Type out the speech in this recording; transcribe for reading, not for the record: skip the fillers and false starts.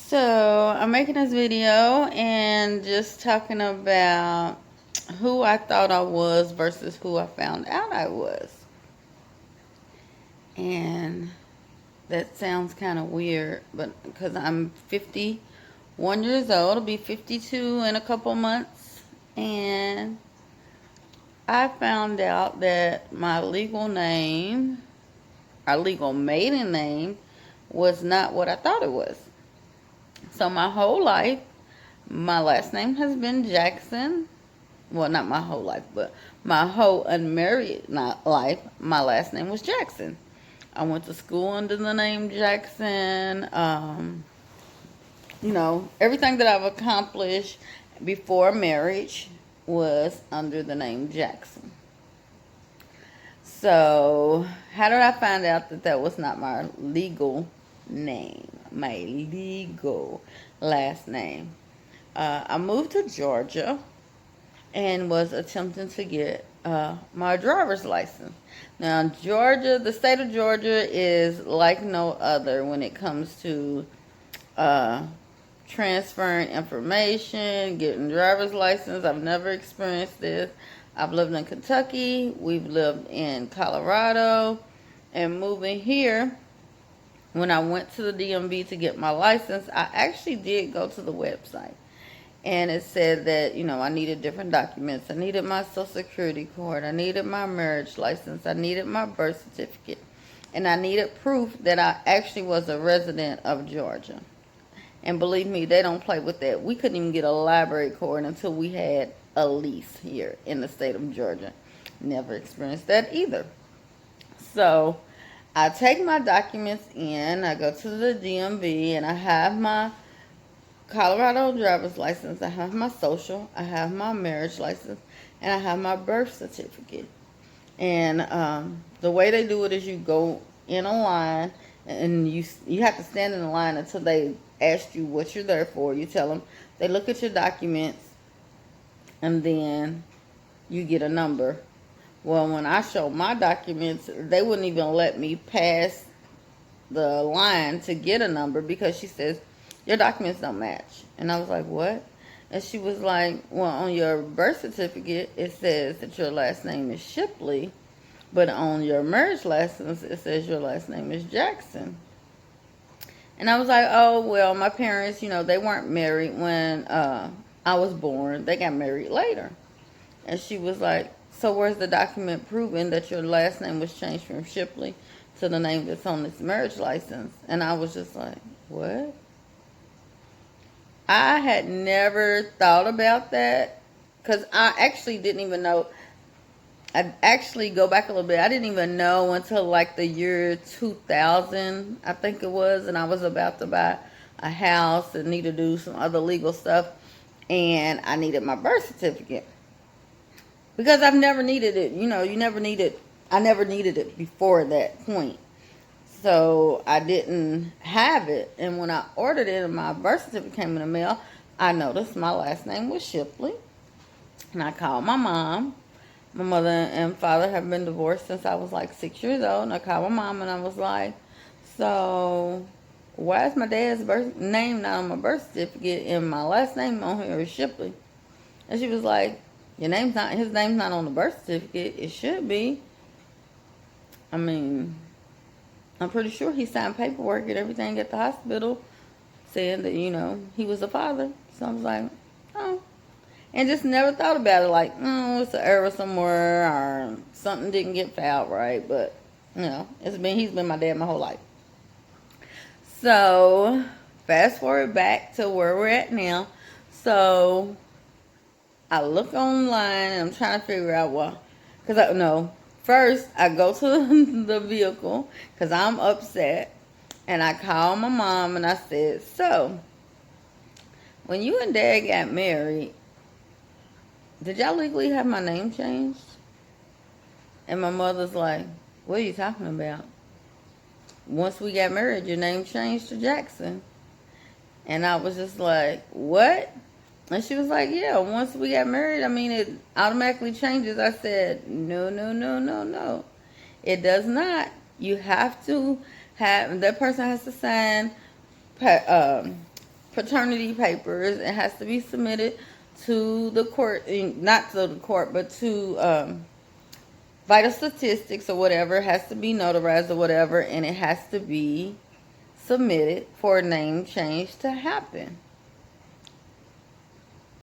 So, I'm making this video and just talking about who I thought I was versus who I found out I was. And that sounds kind of weird, but because I'm 51 years old, I'll be 52 in a couple months. And I found out that my legal name, our legal maiden name, was not what I thought it was. So, my whole life, my last name has been Jackson. Well, not my whole life, but my whole unmarried life, my last name was Jackson. I went to school under the name Jackson. Everything that I've accomplished before marriage was under the name Jackson. So, how did I find out that that was not my legal name, my legal last name? I moved to Georgia and was attempting to get my driver's license. Now, Georgia, the state of Georgia is like no other when it comes to uh, transferring information, getting driver's license. I've never experienced this. I've lived in Kentucky. We've lived in Colorado. And moving here, when I went to the DMV to get my license, I actually did go to the website. And it said that, I needed different documents. I needed my social security card. I needed my marriage license. I needed my birth certificate. And I needed proof that I actually was a resident of Georgia. And believe me, they don't play with that. We couldn't even get a library card until we had a lease here in the state of Georgia. Never experienced that either. So I take my documents in. I go to the DMV and I have my Colorado driver's license, I have my social, I have my marriage license, and I have my birth certificate. And the way they do it is you go in a line, and you have to stand in the line until they ask you what you're there for. You tell them, they look at your documents, and then you get a number. Well, when I show my documents, they wouldn't even let me pass the line to get a number because she says, your documents don't match. And I was like, what? And she was like, well, on your birth certificate, it says that your last name is Shipley, but on your marriage license, it says your last name is Jackson. And I was like, oh, well, my parents, they weren't married when I was born. They got married later. And she was like, so where's the document proving that your last name was changed from Shipley to the name that's on this marriage license? And I was just like, what? I had never thought about that because I actually didn't even know. I'd actually go back a little bit. I didn't even know until like the year 2000, I think it was, and I was about to buy a house and need to do some other legal stuff, and I needed my birth certificate because I've never needed it. You never need it. I never needed it before that point. So I didn't have it. And when I ordered it and my birth certificate came in the mail, I noticed my last name was Shipley. And I called my mom. My mother and father have been divorced since I was like 6 years old. And I called my mom and I was like, so why is my dad's birth name not on my birth certificate and my last name on here is Shipley? And she was like, his name's not on the birth certificate. It should be. I mean, I'm pretty sure he signed paperwork and everything at the hospital saying that, he was a father. So I was like, oh. And just never thought about it like, oh, it's an error somewhere or something didn't get filed right. But, he's been my dad my whole life. So, fast forward back to where we're at now. So, I look online and I'm trying to figure out what, because I know. First, I go to the vehicle because I'm upset. And I called my mom and I said, so, when you and Dad got married, did y'all legally have my name changed? And my mother's like, what are you talking about? Once we got married, your name changed to Jackson. And I was just like, what? And she was like, yeah, once we got married, it automatically changes. I said, no, no, no, no, no. It does not. You have to that person has to sign paternity papers. It has to be submitted to the court, not to the court, but to vital statistics or whatever. It has to be notarized or whatever, and it has to be submitted for a name change to happen.